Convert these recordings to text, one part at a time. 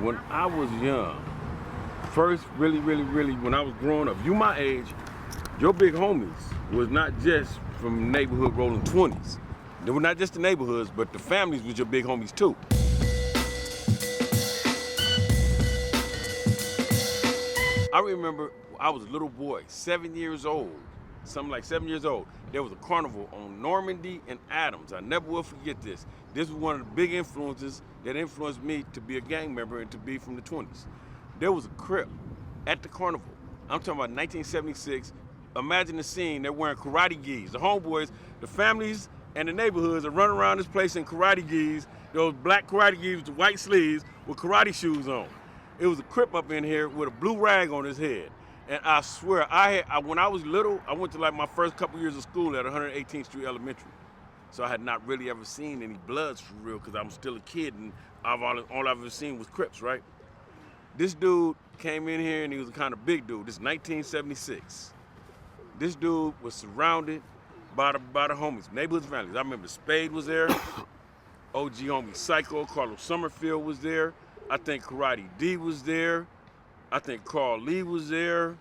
when I was young, first really, when I was growing up, you my age, your big homies was not just from neighborhood Rollin 20s. They were not just the neighborhoods, but the families was your big homies too. I remember I was a little boy, 7 years old, something like 7 years old. There was a carnival on Normandy and Adams. I never will forget this. This was one of the big influences that influenced me to be a gang member and to be from the 20s. There was a Crip at the carnival. I'm talking about 1976. Imagine the scene, they're wearing karate gis. The homeboys, the families, and the neighborhoods are running around this place in karate gis, those black karate gis with the white sleeves with karate shoes on. It was a Crip up in here with a blue rag on his head. And I swear, when I was little, I went to like my first couple years of school at 118th Street Elementary. So I had not really ever seen any Bloods for real because I'm still a kid and all I've ever seen was Crips, right? This dude came in here and he was a kind of big dude. This is 1976. This dude was surrounded by the homies, neighborhood families. I remember Spade was there, OG homie Psycho, Carlos Summerfield was there. I think Karate D was there. I think Carl Lee was there.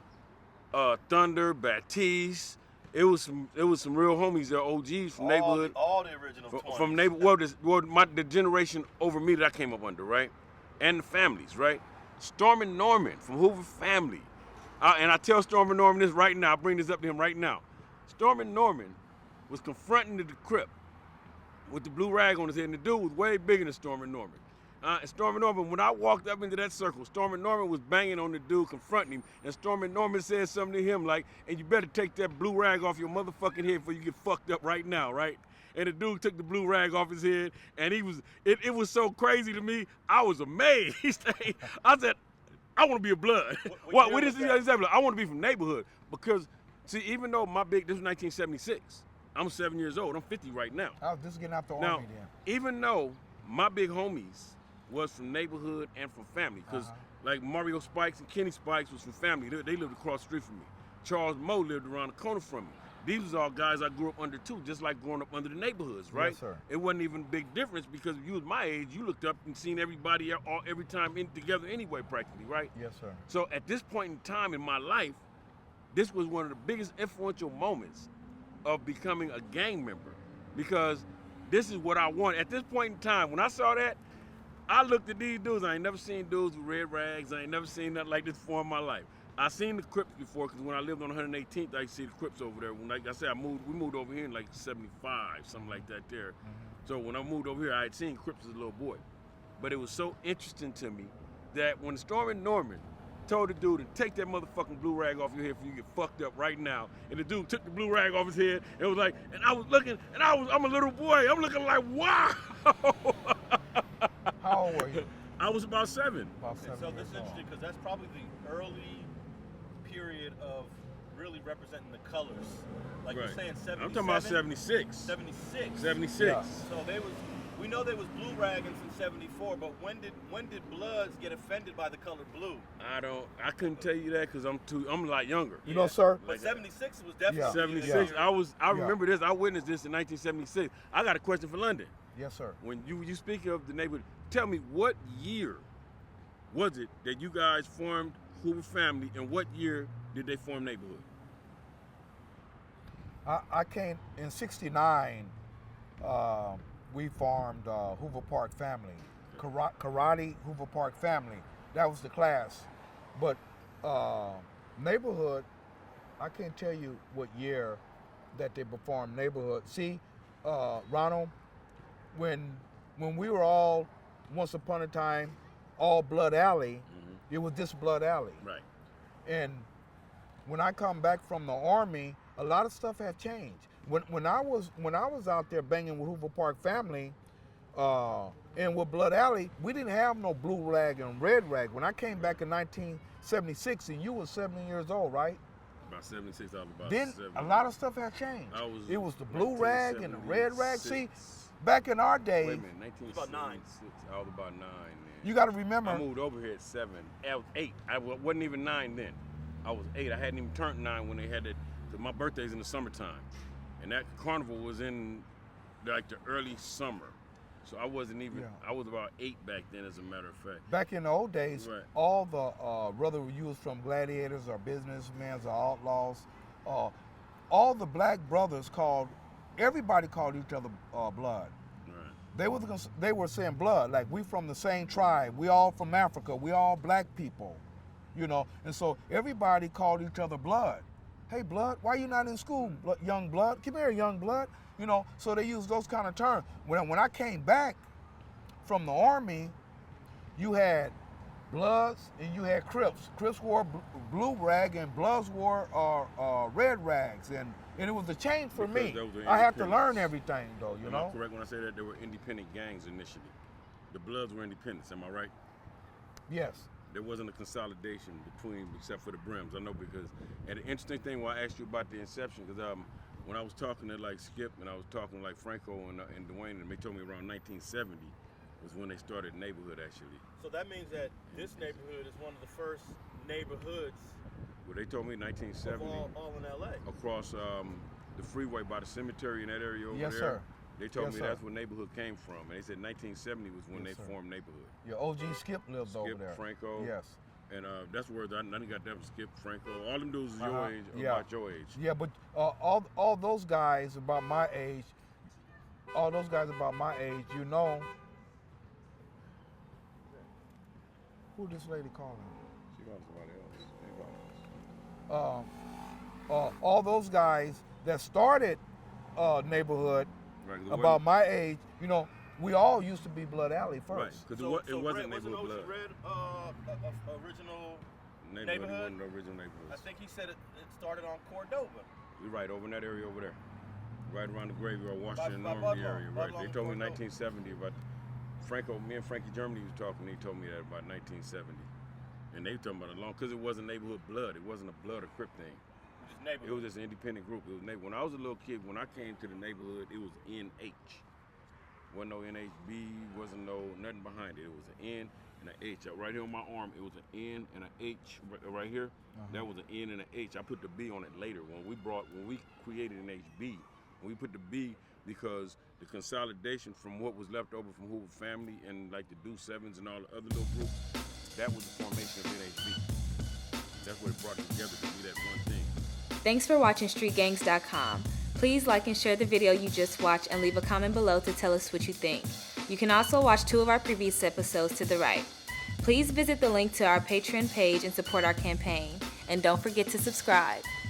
Thunder, Batiste. It was some real homies there, OGs from neighborhood. All the original 20s. From neighborhood, the generation over me that I came up under, right? And the families, right? Storm and Norman from Hoover Family. And I tell Storm and Norman this right now. I bring this up to him right now. Storm and Norman was confronting the Crip with the blue rag on his head, and the dude was way bigger than Storm and Norman. And Storm and Norman, when I walked up into that circle, Storm and Norman was banging on the dude, confronting him, and Storm and Norman said something to him like, and you better take that blue rag off your motherfucking head before you get fucked up right now, right? And the dude took the blue rag off his head, and it was so crazy to me, I was amazed. I said, I want to be a Blood. What is this? I want to be from neighborhood, because, see, even though this was 1976, I'm 7 years old, I'm 50 right now. I was just getting out the now, Army then. Even though my big homies was from neighborhood and from family, because like Mario Spikes and Kenny Spikes was from family. They lived across the street from me. Charles Moe lived around the corner from me. These was all guys I grew up under too, just like growing up under the neighborhoods, right? Yes, sir. It wasn't even a big difference because if you was my age, you looked up and seen everybody every time together anyway, practically, right? Yes, sir. So at this point in time in my life, this was one of the biggest influential moments of becoming a gang member, because this is what I wanted. At this point in time, when I saw that, I looked at these dudes. I ain't never seen dudes with red rags. I ain't never seen nothing like this before in my life. I seen the Crips before because when I lived on 118th, I used to see the Crips over there. When, like I said, we moved over here in like 75, something like that there. So when I moved over here, I had seen Crips as a little boy. But it was so interesting to me that when Storm and Norman told the dude to take that motherfucking blue rag off your head before you get fucked up right now, and the dude took the blue rag off his head and was like, and I was looking, and I'm a little boy. I'm looking like, wow. How old were you? I was about 7. About 7 So years this is interesting because that's probably the early period of really representing the colors. Like you're saying, 77. I'm talking about 76. 76. 76. Yeah. So we know there was blue raggings in 74, but when did Bloods get offended by the color blue? I couldn't tell you that because I'm a lot younger. You know, sir? But 76 was definitely 76. I remember this. I witnessed this in 1976. I got a question for London. Yes, sir. When you speak of the neighborhood, tell me what year was it that you guys formed Hoover Family, and what year did they form neighborhood? I came in '69. We formed Hoover Park Family, Karate Hoover Park Family. That was the class. But neighborhood, I can't tell you what year that they performed neighborhood. See, Ronald, when we were all, once upon a time, all Blood Alley, it was this Blood Alley. Right. And when I come back from the Army, a lot of stuff had changed. When I was out there banging with Hoover Park Family, and with Blood Alley, we didn't have no blue rag and red rag. When I came back in 1976, and you were 7 years old, right? About 76, I was about Then 7. a lot of stuff had changed. It was the blue rag and the red rag. See, back in our day, wait a minute, 1976. I was about 9 then. you got to remember. I moved over here at 7. I was 8. I wasn't even 9 then. I was 8. I hadn't even turned 9 when they had it. Cause my birthday's in the summertime, and that carnival was in like the early summer. So I wasn't even. Yeah. I was about 8 back then, as a matter of fact. Back in the old days, Right. all the whether you was from gladiators or businessmen or outlaws, all the black brothers everybody called each other blood. Right. They were saying blood, like we from the same tribe, we all from Africa, we all black people, you know, and so everybody called each other blood. Hey, blood, why you not in school, young blood? Come here, young blood. You know, so they used those kind of terms. When I came back from the army, you had Bloods and you had Crips. Crips wore blue rag and Bloods wore red rags, and it was a change for Because me. those were I had to independents. learn everything, though. You Am know. I correct when I say that they were independent gangs initially? The Bloods were independents. Am I right? Yes. There wasn't a consolidation between, except for the Brims. I know because, and the interesting thing why I asked you about the inception, because when I was talking to like Skip and I was talking to like Franco and Dwayne, and they told me around 1970 was when they started neighborhood actually. So that means that this neighborhood is one of the first neighborhoods Well, they told me of 1970 all in LA. across the freeway by the cemetery in that area over Yes, there. sir. They told Yes, me sir. that's where neighborhood came from, and they said 1970 was when Yes, they sir. formed neighborhood. Your OG Skip lives over Skip, there. Franco. Yes. And that's where I got that from Skip, Franco. All them dudes is your Uh-huh. age, Yeah. about your age. Yeah, but all those guys about my age, you know. Who this lady calling? She got somebody else. All those guys that started neighborhood Right, 'cause it about wasn't- my age, you know, we all used to be Blood Alley Right, first. because So it wasn't Red, neighborhood blood. wasn't Red original? Neighborhood, neighborhood? one of the original I neighborhoods. think he said it started on Cordova. You're right, over in that area over there. Right around the graveyard, Washington, by Normandy Budlow, area. Right. Budlow They and told me in Cordova. 1970 about Franco, me and Frankie Germany was talking, they told me that about 1970. And they were talking about it long, because it wasn't neighborhood blood. It wasn't a blood or Crip thing. Just neighborhood. It was just an independent group. It was when I was a little kid, when I came to the neighborhood, it was NH. Wasn't no NHB, wasn't no nothing behind it. It was an N and an H. Right here on my arm, it was an N and an H right here. That was an N and an H. I put the B on it later when we created an HB. We put the B because the consolidation from what was left over from Hoover Family and like the Do Sevens and all the other little groups, that was the formation of NHB. That's what it brought it together to be that one thing. Thanks for watching StreetGangs.com. Please like and share the video you just watched and leave a comment below to tell us what you think. You can also watch 2 of our previous episodes to the right. Please visit the link to our Patreon page and support our campaign. And don't forget to subscribe.